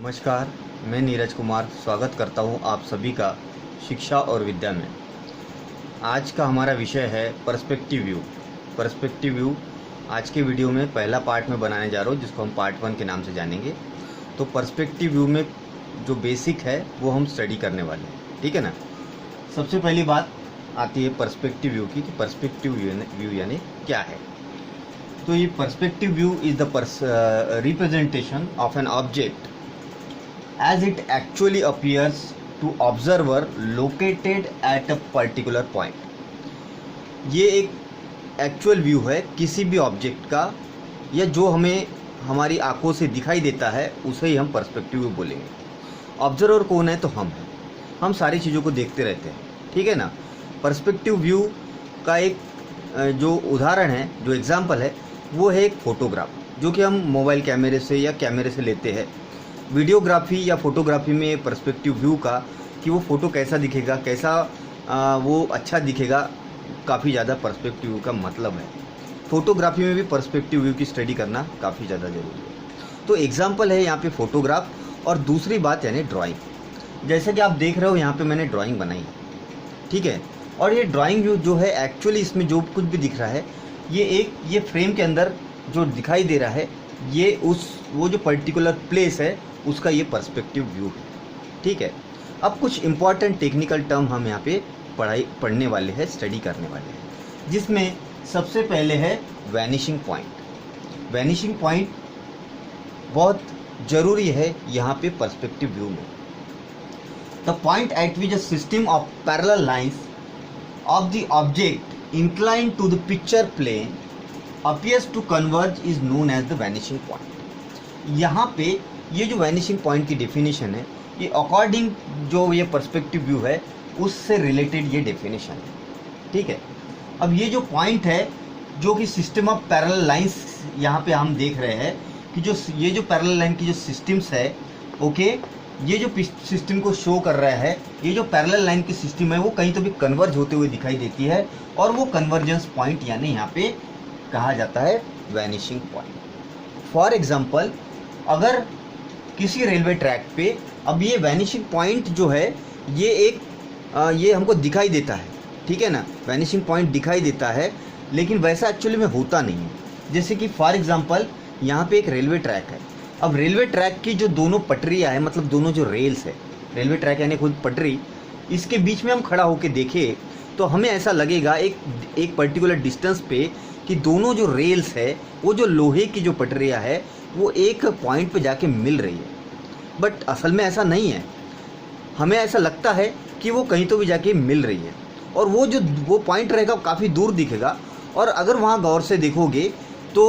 नमस्कार, मैं नीरज कुमार स्वागत करता हूं आप सभी का शिक्षा और विद्या में। आज का हमारा विषय है पर्सपेक्टिव व्यू। पर्सपेक्टिव व्यू आज के वीडियो में पहला पार्ट में बनाने जा रहा हूं, जिसको हम पार्ट 1 के नाम से जानेंगे। तो पर्सपेक्टिव व्यू में जो बेसिक है वो हम स्टडी करने वाले हैं, ठीक है ना। सबसे पहली बात आती है पर्सपेक्टिव व्यू की कि पर्सपेक्टिव व्यू यानी क्या है। तो ये perspective view is the representation of an object as it actually appears to observer located at a particular point। ये एक एक्चुअल व्यू है किसी भी ऑब्जेक्ट का, या जो हमें हमारी आंखों से दिखाई देता है उसे ही हम पर्सपेक्टिव व्यू बोलेंगे। ऑब्जर्वर कौन है? तो हम सारी चीज़ों को देखते रहते हैं, ठीक है ना। पर्सपेक्टिव व्यू का एक जो उदाहरण है, जो एग्जाम्पल है, वो है एक फ़ोटोग्राफ, जो कि हम मोबाइल कैमरे से या कैमरे से लेते हैं। वीडियोग्राफी या फोटोग्राफी में पर्सपेक्टिव व्यू का कि वो फ़ोटो कैसा दिखेगा, कैसा वो अच्छा दिखेगा, काफ़ी ज़्यादा पर्सपेक्टिव व्यू का मतलब है। फ़ोटोग्राफी में भी पर्सपेक्टिव व्यू की स्टडी करना काफ़ी ज़्यादा ज़रूरी है। तो एग्जांपल है यहाँ पे फ़ोटोग्राफ, और दूसरी बात यानी ड्राइंग। जैसे कि आप देख रहे हो यहाँ पे मैंने ड्राइंग बनाई है, ठीक है। और ये ड्राइंग व्यू जो है, एक्चुअली इसमें जो कुछ भी दिख रहा है, ये फ्रेम के अंदर जो दिखाई दे रहा है, ये वो जो पर्टिकुलर प्लेस है उसका ये पर्सपेक्टिव व्यू है, ठीक है। अब कुछ इम्पॉर्टेंट टेक्निकल टर्म हम यहाँ पे पढ़ने वाले हैं, स्टडी करने वाले हैं, जिसमें सबसे पहले है वैनिशिंग पॉइंट। वैनिशिंग पॉइंट बहुत ज़रूरी है यहाँ पे पर्सपेक्टिव व्यू में। The point at which a system of parallel lines of the object inclined to the picture plane appears to converge is known as the vanishing point. यहाँ पे ये जो वैनिशिंग पॉइंट की डेफिनेशन है, ये according जो ये पर्सपेक्टिव व्यू है उससे रिलेटेड ये डेफिनेशन है, ठीक है। अब ये जो पॉइंट है, जो कि सिस्टम ऑफ पैरेलल लाइंस यहाँ पे हम देख रहे हैं कि ये जो पैरेलल लाइन की जो सिस्टम्स है, ओके, ये जो सिस्टम को शो कर रहा है, ये जो पैरेलल लाइन की सिस्टम है वो कहीं तो भी कन्वर्ज होते हुए दिखाई देती है, और वो कन्वर्जेंस पॉइंट यानी यहाँ पे कहा जाता है वैनिशिंग पॉइंट। फॉर एग्जाम्पल, अगर किसी रेलवे ट्रैक पे अब ये वैनिशिंग पॉइंट जो है, ये हमको दिखाई देता है, ठीक है ना। वैनिशिंग पॉइंट दिखाई देता है, लेकिन वैसा एक्चुअली में होता नहीं है। जैसे कि फॉर एग्जांपल यहाँ पे एक रेलवे ट्रैक है। अब रेलवे ट्रैक की जो दोनों पटरियाँ हैं, मतलब दोनों जो रेल्स है, रेलवे ट्रैक यानी खुद पटरी, इसके बीच में हम खड़ा होकर देखें तो हमें ऐसा लगेगा एक पर्टिकुलर डिस्टेंस पे कि दोनों जो रेल्स है, वो जो लोहे की जो पटरियाँ है, वो एक पॉइंट पे जाके मिल रही है। बट असल में ऐसा नहीं है। हमें ऐसा लगता है कि वो कहीं तो भी जाके मिल रही है, और वो पॉइंट रहेगा काफ़ी दूर दिखेगा। और अगर वहाँ गौर से देखोगे तो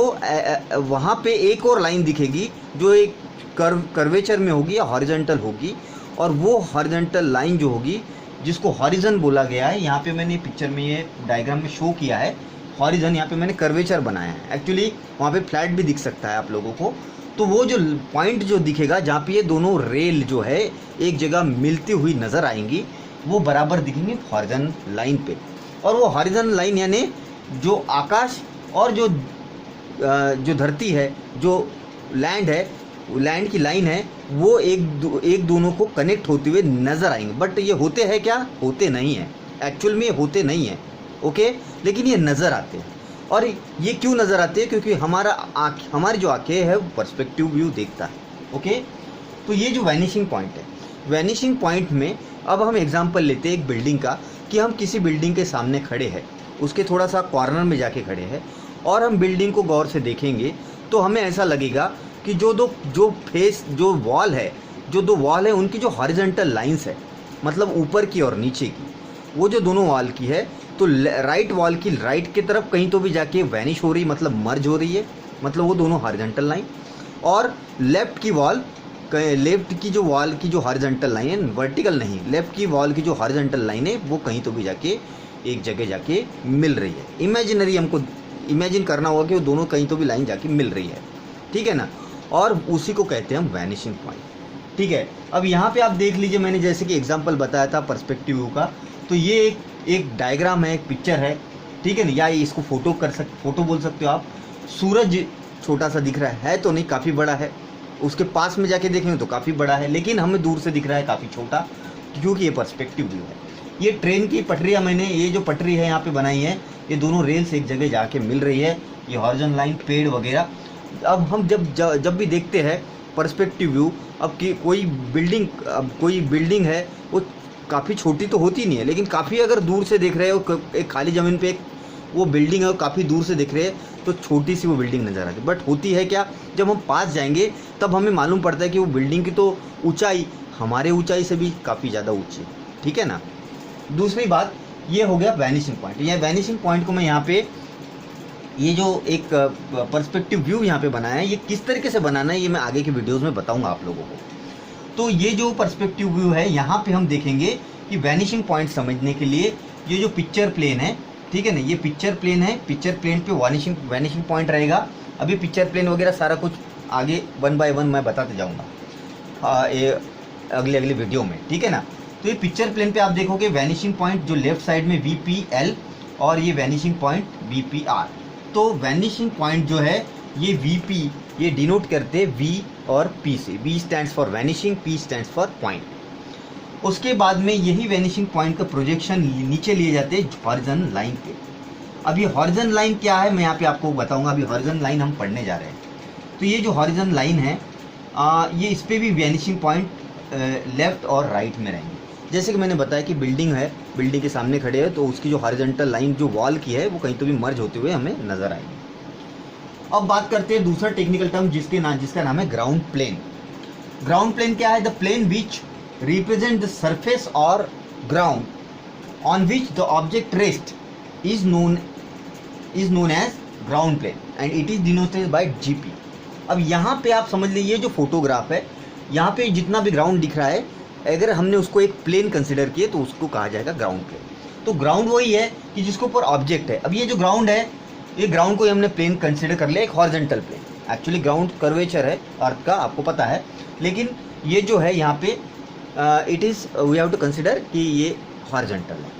वहाँ पे एक और लाइन दिखेगी जो एक कर्वेचर में होगी या हॉरिजॉन्टल होगी, और वो हॉरिजॉन्टल लाइन जो होगी, जिसको हॉरिजन बोला गया है, यहाँ पे मैंने पिक्चर में ये डायग्राम में शो किया है हॉरिजन, यहाँ पे मैंने कर्वेचर बनाया है। एक्चुअली वहाँ पे फ्लैट भी दिख सकता है आप लोगों को। तो वो जो पॉइंट जो दिखेगा जहाँ पे ये दोनों रेल जो है एक जगह मिलती हुई नज़र आएंगी, वो बराबर दिखेंगे हॉरिजन लाइन पे। और वो हॉरिजन लाइन यानी जो आकाश और जो धरती है, जो लैंड है, लैंड की लाइन है, वो एक दोनों को कनेक्ट होते हुए नज़र आएंगे। बट ये होते हैं क्या? होते नहीं हैं, एक्चुअल में ये होते नहीं हैं, ओके, लेकिन ये नज़र आते हैं। और ये क्यों नज़र आते हैं? क्योंकि हमारी जो आंखें है वो पर्सपेक्टिव व्यू देखता है, ओके। तो ये जो वैनिशिंग पॉइंट है, वैनिशिंग पॉइंट में अब हम एग्जांपल लेते हैं एक बिल्डिंग का, कि हम किसी बिल्डिंग के सामने खड़े हैं, उसके थोड़ा सा कॉर्नर में जाके खड़े हैं, और हम बिल्डिंग को गौर से देखेंगे तो हमें ऐसा लगेगा कि जो दो वॉल है उनकी जो हॉरिजॉन्टल लाइंस है, मतलब ऊपर की और नीचे की, वो जो दोनों वॉल की है, तो राइट वॉल की राइट की तरफ कहीं तो भी जाके वैनिश हो रही, मतलब मर्ज हो रही है, मतलब वो दोनों हॉरिजॉन्टल लाइन। और लेफ्ट की जो वॉल की जो हॉरिजॉन्टल लाइन है, वर्टिकल नहीं, लेफ्ट की वॉल की जो हॉरिजॉन्टल लाइन है, वो कहीं तो भी जाके एक जगह जाके मिल रही है। इमेजिनरी हमको इमेजिन करना होगा कि वो दोनों कहीं तो भी लाइन जाके मिल रही है, ठीक है ना। और उसी को कहते हैं हम वैनिशिंग पॉइंट, ठीक है। अब यहाँ पे आप देख लीजिए, मैंने जैसे कि एग्जांपल बताया था पर्सपेक्टिव व्यू का, तो ये एक डायग्राम है, एक पिक्चर है, ठीक है ना, या इसको फोटो बोल सकते हो आप। सूरज छोटा सा दिख रहा है तो नहीं, काफ़ी बड़ा है, उसके पास में जाके देखेंगे तो काफ़ी बड़ा है, लेकिन हमें दूर से दिख रहा है काफ़ी छोटा, क्योंकि ये पर्सपेक्टिव व्यू है। ये ट्रेन की पटरियाँ मैंने, ये जो पटरी है यहाँ पे बनाई है, ये दोनों रेल्स एक जगह जाके मिल रही है, ये हॉरिजॉन्टल लाइन, पेड़ वगैरह। अब हम जब भी देखते हैं पर्सपेक्टिव व्यू, अब कि कोई बिल्डिंग है, वो काफ़ी छोटी तो होती नहीं है, लेकिन काफ़ी अगर दूर से देख रहे हो, एक खाली ज़मीन पे एक वो बिल्डिंग है, वो काफ़ी दूर से दिख रहे हैं, तो छोटी सी वो बिल्डिंग नज़र आती है। बट होती है क्या, जब हम पास जाएंगे तब हमें मालूम पड़ता है कि वो बिल्डिंग की तो ऊंचाई हमारे ऊंचाई से भी काफ़ी ज़्यादा ऊंची है, ठीक है ना। दूसरी बात, ये हो गया वैनिशिंग पॉइंट। यह वैनिशिंग पॉइंट को मैं यहाँ पे, ये जो एक पर्सपेक्टिव व्यू यहाँ पे बनाया है, ये किस तरीके से बनाना है ये मैं आगे के वीडियोज़ में बताऊँगा आप लोगों को। तो ये जो पर्सपेक्टिव व्यू है, यहाँ पे हम देखेंगे कि वैनिशिंग पॉइंट समझने के लिए ये जो पिक्चर प्लेन है, ठीक है ना, ये पिक्चर प्लेन है, पिक्चर प्लेन पे वैनिशिंग पॉइंट रहेगा। अभी पिक्चर प्लेन वगैरह सारा कुछ आगे 1 बाय 1 मैं बताते जाऊँगा ये अगले वीडियो में, ठीक है ना। तो ये पिक्चर प्लेन पे आप देखोगे वैनिशिंग पॉइंट जो लेफ्ट साइड में VPL और ये वैनिशिंग पॉइंट VPR। तो वैनिशिंग पॉइंट जो है ये VP, ये डिनोट करते हैं V और P से। V stands for vanishing, P stands for point. उसके बाद में यही वैनिशिंग पॉइंट का प्रोजेक्शन नीचे लिए जाते हैं हॉरिजॉन्टल लाइन पे। अब ये हॉरिजॉन्टल लाइन क्या है मैं यहाँ पे आपको बताऊंगा। अभी हॉरिजॉन्टल लाइन हम पढ़ने जा रहे हैं। तो ये जो हॉरिजॉन्टल लाइन है ये इस पर भी वैनिशिंग पॉइंट लेफ्ट और राइट में रहेंगे। जैसे कि मैंने बताया कि बिल्डिंग है, बिल्डिंग के सामने खड़े हैं, तो उसकी जो हॉरिजॉन्टल लाइन जो वॉल की है वो कहीं तो भी मर्ज होते हुए हमें नजर आएगी। अब बात करते हैं दूसरा टेक्निकल टर्म जिसका नाम है ग्राउंड प्लेन। ग्राउंड प्लेन क्या है? The plane which represent the surface और ground on which the object rest is known as ground plane and it is denoted by GP। अब यहाँ पे आप समझ लीजिए जो फोटोग्राफ है, यहाँ पे जितना भी ग्राउंड दिख रहा है, अगर हमने उसको एक प्लेन कंसिडर किए तो उसको कहा जाएगा ग्राउंड प्लेन। तो ग्राउंड वही है कि जिसके ऊपर ऑब्जेक्ट है। अब ये जो ग्राउंड है, ये ग्राउंड को हमने प्लेन कंसिडर कर लिया, एक horizontal plane. Actually ground curvature है अर्थ का, आपको पता है, लेकिन ये जो है यहाँ पे it is we have to consider कि ये हॉरिजॉन्टल है।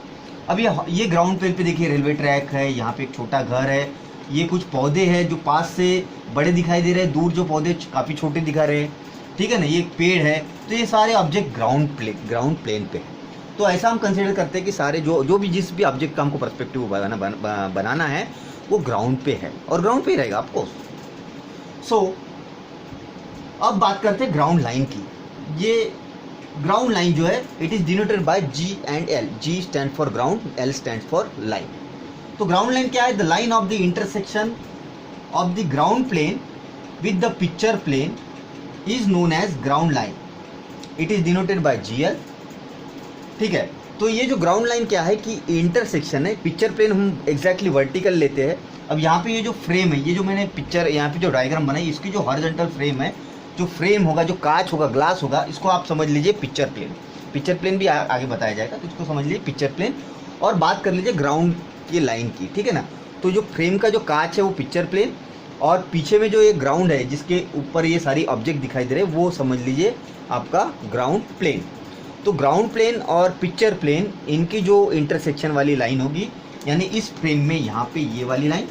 अब ये ग्राउंड प्लेन पे देखिए रेलवे ट्रैक है, यहाँ पे एक छोटा घर है, ये कुछ पौधे हैं जो पास से बड़े दिखाई दे रहे हैं, दूर जो पौधे काफ़ी छोटे दिखा रहे हैं, ठीक है ना, ये एक पेड़ है। तो ये सारे ऑब्जेक्ट ग्राउंड प्लेन पे है। तो ऐसा हम कंसिडर करते हैं कि सारे जो भी जिस भी ऑब्जेक्ट का हमको पर्सपेक्टिव बनाना है वो ग्राउंड पे है और ग्राउंड पे ही रहेगा ऑफकोर्स। सो अब बात करते हैं ग्राउंड लाइन की। ये ग्राउंड लाइन जो है it is denoted by G and L। G stand for ground, L stand for line. तो ग्राउंड लाइन क्या है? The line of the intersection of the ground plane with the picture plane is known as ground line. It is denoted by GL, ठीक है। तो ये जो ground line क्या है कि इंटरसेक्शन है। पिक्चर प्लेन हम एग्जैक्टली वर्टिकल लेते हैं। अब यहाँ पे ये जो फ्रेम है, ये जो मैंने पिक्चर यहाँ पे जो डायग्राम बनाई, इसकी जो हॉरिजॉन्टल फ्रेम है, जो फ्रेम होगा, जो कांच होगा, ग्लास होगा, इसको आप समझ लीजिए पिक्चर प्लेन। पिक्चर प्लेन भी आगे बताया जाएगा, तो इसको समझ लीजिए पिक्चर प्लेन। और बात कर लीजिए ग्राउंड की लाइन की, ठीक है ना। तो जो फ्रेम का जो कांच है वो पिक्चर प्लेन, और पीछे में जो ये ग्राउंड है जिसके ऊपर ये सारी ऑब्जेक्ट दिखाई दे रहे हैं, वो समझ लीजिए आपका ग्राउंड प्लेन। तो ग्राउंड प्लेन और पिक्चर प्लेन, इनकी जो इंटरसेक्शन वाली लाइन होगी, यानी इस फ्रेम में यहाँ पे ये वाली लाइन,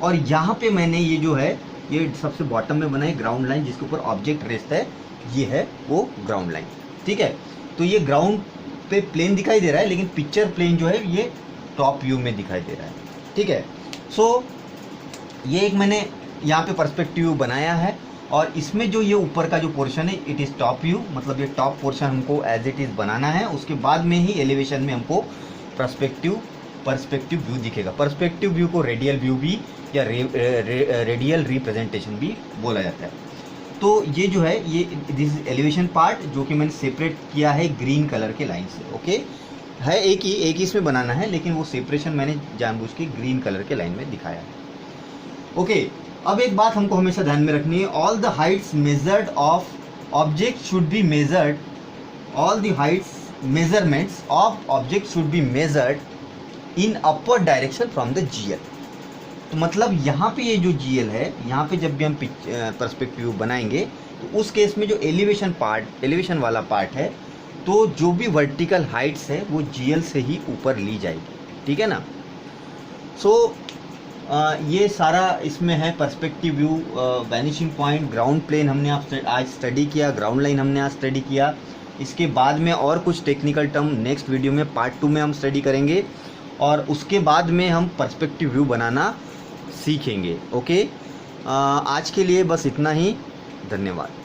और यहाँ पे मैंने ये जो है ये सबसे बॉटम में बना है ग्राउंड लाइन, जिसके ऊपर ऑब्जेक्ट रेस्ट है, ये है वो ग्राउंड लाइन, ठीक है। तो ये ग्राउंड पे प्लेन दिखाई दे रहा है, लेकिन पिक्चर प्लेन जो है ये टॉप व्यू में दिखाई दे रहा है, ठीक है। सो ये एक मैंने यहाँ पे पर्सपेक्टिव बनाया है, और इसमें जो ये ऊपर का जो पोर्शन है इट इज़ टॉप व्यू, मतलब ये टॉप पोर्शन हमको एज इट इज़ बनाना है। उसके बाद में ही एलिवेशन में हमको पर्सपेक्टिव व्यू दिखेगा। पर्सपेक्टिव व्यू को रेडियल व्यू भी या रेडियल रिप्रेजेंटेशन भी बोला जाता है। तो ये जो है ये दिस एलिवेशन पार्ट, जो कि मैंने सेपरेट किया है ग्रीन कलर के लाइन से, ओके। है एक ही इसमें बनाना है, लेकिन वो सेपरेशन मैंने जानबूझ के ग्रीन कलर के लाइन में दिखाया है, ओके। अब एक बात हमको हमेशा ध्यान में रखनी है, all the Heights measured of object should be measured, all the Heights measurements of object should be measured in upward direction from the GL। तो मतलब यहाँ पे ये जो GL है, यहाँ पे जब भी हम पर्सपेक्टिव बनाएंगे तो उस केस में जो एलिवेशन वाला पार्ट है, तो जो भी वर्टिकल हाइट्स है वो GL से ही ऊपर ली जाएगी, ठीक है ना। सो ये सारा इसमें है perspective view, vanishing point, ground plane हमने आज स्टडी किया, ग्राउंड लाइन हमने आज स्टडी किया। इसके बाद में और कुछ टेक्निकल टर्म नेक्स्ट वीडियो में पार्ट 2 में हम स्टडी करेंगे और उसके बाद में हम पर्सपेक्टिव व्यू बनाना सीखेंगे। ओके, आज के लिए बस इतना ही। धन्यवाद।